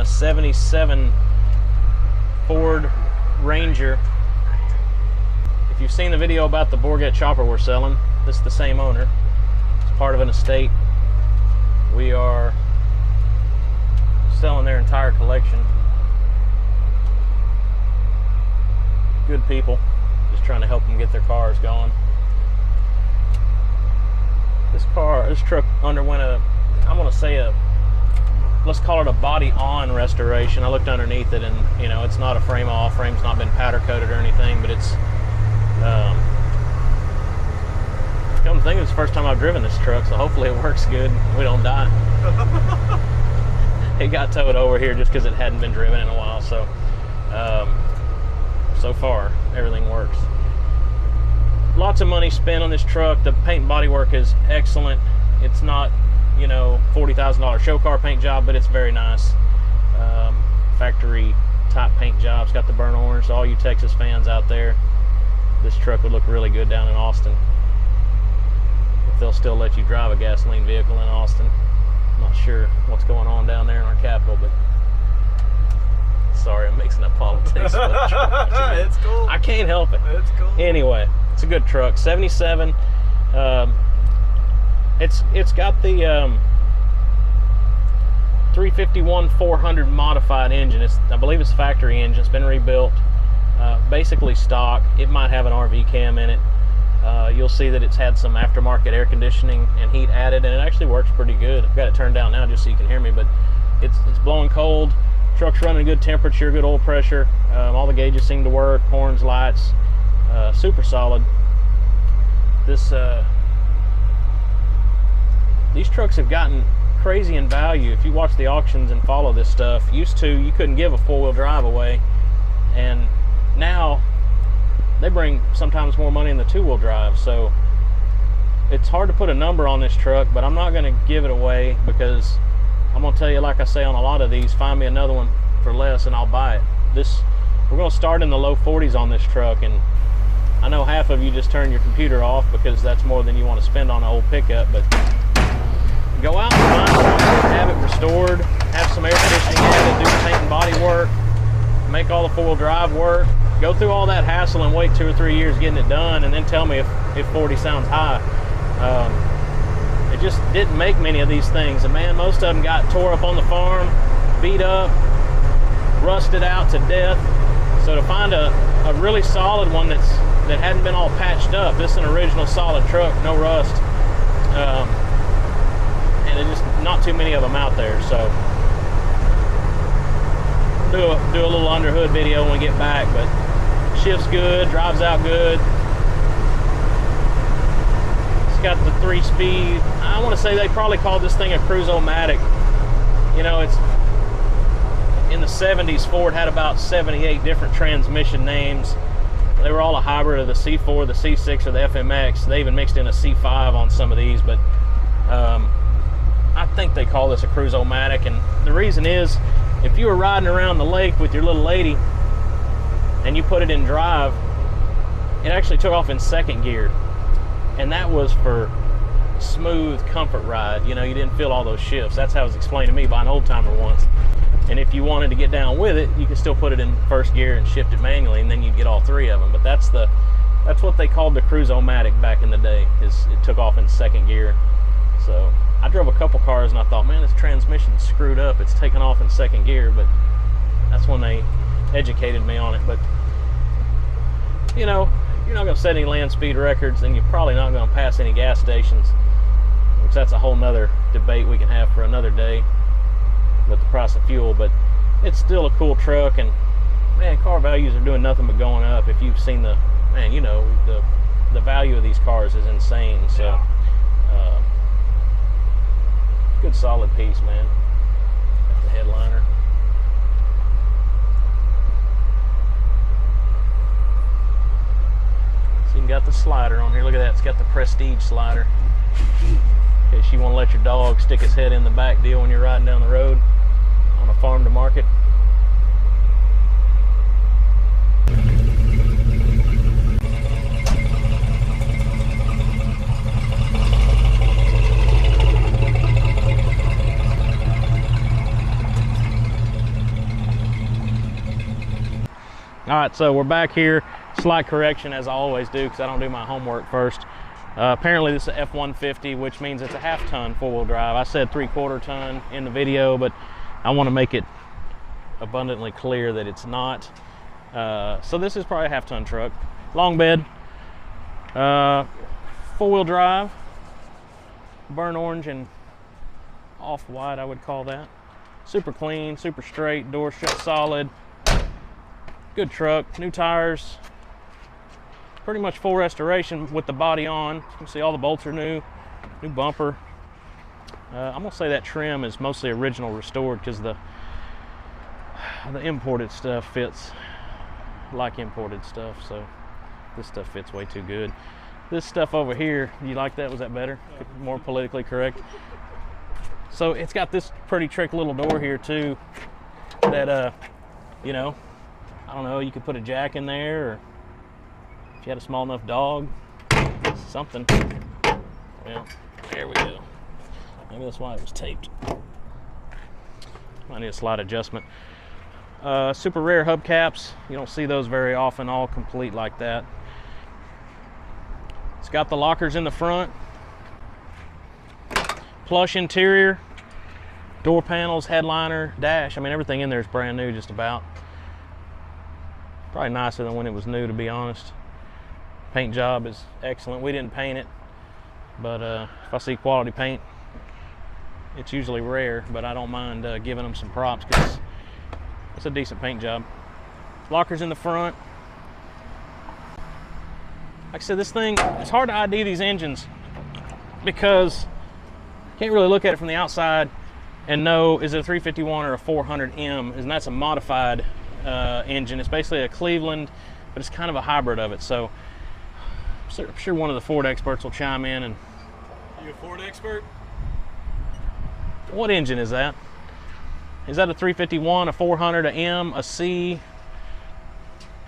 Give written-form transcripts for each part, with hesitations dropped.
'77 Ford Ranger. If you've seen the video about the Bourget chopper we're selling, this is the same owner. It's part of an estate. We are selling their entire collection. Good people, just trying to help them get their cars going. This truck underwent let's call it a body on restoration. I looked underneath it, and you know, it's not a frame off. Frame's not been powder coated or anything, but it's come to think, it's the first time I've driven this truck, so hopefully it works good. We don't die. It got towed over here just because it hadn't been driven in a while, so so far everything works. Lots of money spent on this truck. The paint and body work is excellent. It's not, you know, $40,000 show car paint job, but it's very nice. Factory type paint job. It's got the burnt orange. So all you Texas fans out there, this truck would look really good down in Austin, if they'll still let you drive a gasoline vehicle in Austin. I'm not sure what's going on down there in our capital, but sorry, I'm mixing up politics. It's cool. I can't help it. It's cool. Anyway, it's a good truck. 77. It's got the 351-400 modified engine. I believe it's factory engine. It's been rebuilt, basically stock. It might have an RV cam in it. You'll see that it's had some aftermarket air conditioning and heat added, and it actually works pretty good. I've got it turned down now just so you can hear me, but it's blowing cold. Truck's running good temperature, good oil pressure. All the gauges seem to work. Horns, lights, super solid. These trucks have gotten crazy in value. If you watch the auctions and follow this stuff, used to, you couldn't give a four-wheel drive away, and now they bring sometimes more money than the two-wheel drive. So it's hard to put a number on this truck, but I'm not going to give it away, because I'm going to tell you, like I say on a lot of these, find me another one for less and I'll buy it. We're going to start in the low 40s on this truck, and I know half of you just turn your computer off because that's more than you want to spend on an old pickup, but go out and find one, have it restored, have some air conditioning added, do paint and body work, make all the four-wheel drive work, go through all that hassle and wait 2 or 3 years getting it done, and then tell me if 40 sounds high. It just didn't make many of these things, and man, most of them got tore up on the farm, beat up, rusted out to death. So to find a really solid one that hadn't been all patched up, this is an original solid truck, no rust, and there's just not too many of them out there. So do a little under hood video when we get back, but shifts good, drives out good. It's got the 3-speed. I want to say they probably called this thing a Cruise-O-Matic. You know, it's in the 70s, Ford had about 78 different transmission names. They were all a hybrid of the C4, the C6, or the FMX. They even mixed in a C5 on some of these, but I think they call this a Cruise-O-Matic, and the reason is, if you were riding around the lake with your little lady and you put it in drive, it actually took off in second gear, and that was for smooth comfort ride. You know, you didn't feel all those shifts. That's how it was explained to me by an old timer once. And if you wanted to get down with it, you could still put it in first gear and shift it manually, and then you'd get all three of them. But that's what they called the Cruise-O-Matic back in the day, is it took off in second gear. So I drove a couple cars and I thought, man, this transmission's screwed up, it's taken off in second gear. But that's when they educated me on it. But you know, you're not going to set any land speed records, and you're probably not going to pass any gas stations, which that's a whole nother debate we can have for another day with the price of fuel. But it's still a cool truck, and man, car values are doing nothing but going up. If you've seen the value of these cars is insane. So good solid piece, man. That's the headliner. So you got the slider on here. Look at that, it's got the Prestige slider. In case you want to let your dog stick his head in the back deal when you're riding down the road on a farm to market. All right, so we're back here. Slight correction, as I always do, because I don't do my homework first. Apparently this is a F-150, which means it's a half-ton four-wheel drive. I said 3/4 ton in the video, but I want to make it abundantly clear that it's not. So this is probably a half-ton truck. Long bed, four-wheel drive, burnt orange and off-white, I would call that. Super clean, super straight, door shut solid. Good truck, new tires. Pretty much full restoration with the body on. You can see all the bolts are new bumper. I'm gonna say that trim is mostly original restored because the imported stuff fits like imported stuff, so this stuff fits way too good. This stuff over here, you like that? Was that better? More politically correct? So it's got this pretty trick little door here too that, you know, I don't know, you could put a jack in there, or if you had a small enough dog, something. Well, there we go. Maybe that's why it was taped. Might need a slight adjustment. Super rare hubcaps. You don't see those very often, all complete like that. It's got the lockers in the front. Plush interior. Door panels, headliner, dash. I mean, everything in there is brand new just about. Probably nicer than when it was new, to be honest. Paint job is excellent. We didn't paint it, but if I see quality paint, it's usually rare, but I don't mind giving them some props because it's a decent paint job. Lockers in the front. Like I said, this thing, it's hard to ID these engines because you can't really look at it from the outside and know, is it a 351 or a 400M? And that's a modified engine. It's basically a Cleveland, but it's kind of a hybrid of it. So I'm sure one of the Ford experts will chime in. And you a Ford expert? What engine is that? Is that a 351, a 400, a M, a C?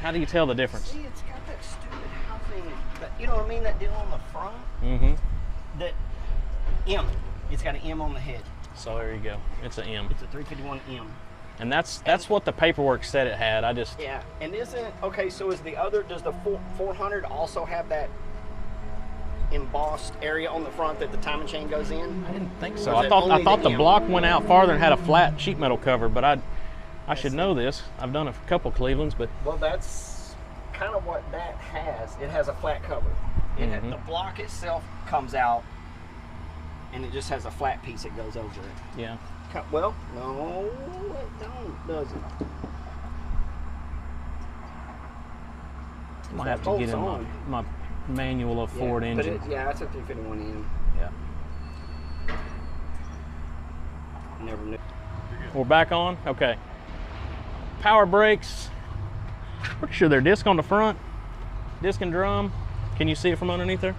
How do you tell the difference? See, it's got that stupid housing, you know what I mean, that deal on the front? Mm-hmm. That M. It's got an M on the head. So there you go. It's an M. It's a 351M. And that's what the paperwork said it had. Yeah, and okay, so is the other, does the 400 also have that embossed area on the front that the timing chain goes in? I didn't think so. I thought the block went out farther and had a flat sheet metal cover, but I should know this. I've done a couple Clevelands, but well, that's kind of what that has. It has a flat cover. The block itself comes out, and it just has a flat piece that goes over it. Yeah. Well, no, it don't, does it? I might have to get in my manual of Ford engine. Yeah, that's a 351M. Yeah. Never knew. We're back on? Okay. Power brakes. Pretty sure they're disc on the front. Disc and drum. Can you see it from underneath there?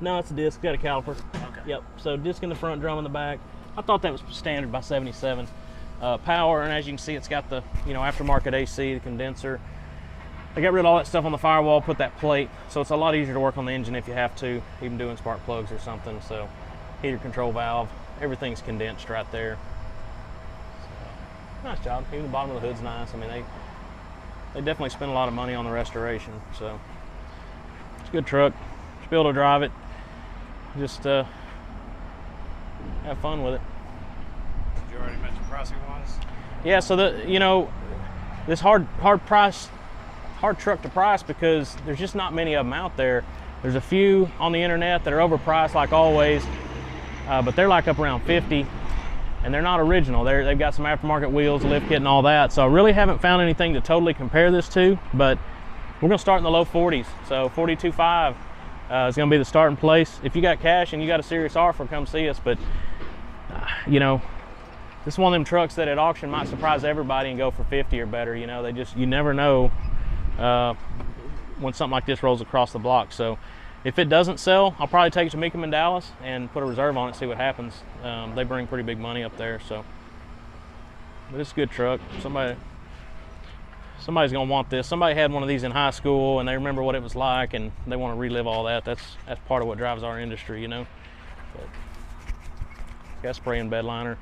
No, it's a disc. Got a caliper. Okay. Yep. So disc in the front, drum in the back. I thought that was standard by 77. Power, and as you can see, it's got the aftermarket AC, the condenser. They got rid of all that stuff on the firewall, put that plate, so it's a lot easier to work on the engine if you have to, even doing spark plugs or something. So heater control valve, everything's condensed right there. So, nice job. Even the bottom of the hood's nice. I mean, they definitely spend a lot of money on the restoration. So it's a good truck. Should be able to drive it. Just have fun with it. Did you already mention pricing wise? Yeah, so this hard truck to price because there's just not many of them out there. There's a few on the internet that are overpriced like always, but they're like up around 50, and they're not original. They've got some aftermarket wheels, lift kit, and all that. So I really haven't found anything to totally compare this to, but we're gonna start in the low 40s. So 42.5 is gonna be the starting place. If you got cash and you got a serious offer, come see us. But this is one of them trucks that at auction might surprise everybody and go for 50 or better. You never know when something like this rolls across the block. So if it doesn't sell, I'll probably take it to Meekum in Dallas and put a reserve on it, see what happens. They bring pretty big money up there. So, but it's a good truck. Somebody's gonna want this. Somebody had one of these in high school and they remember what it was like and they want to relive all that. That's part of what drives our industry, But got spray and bed liner.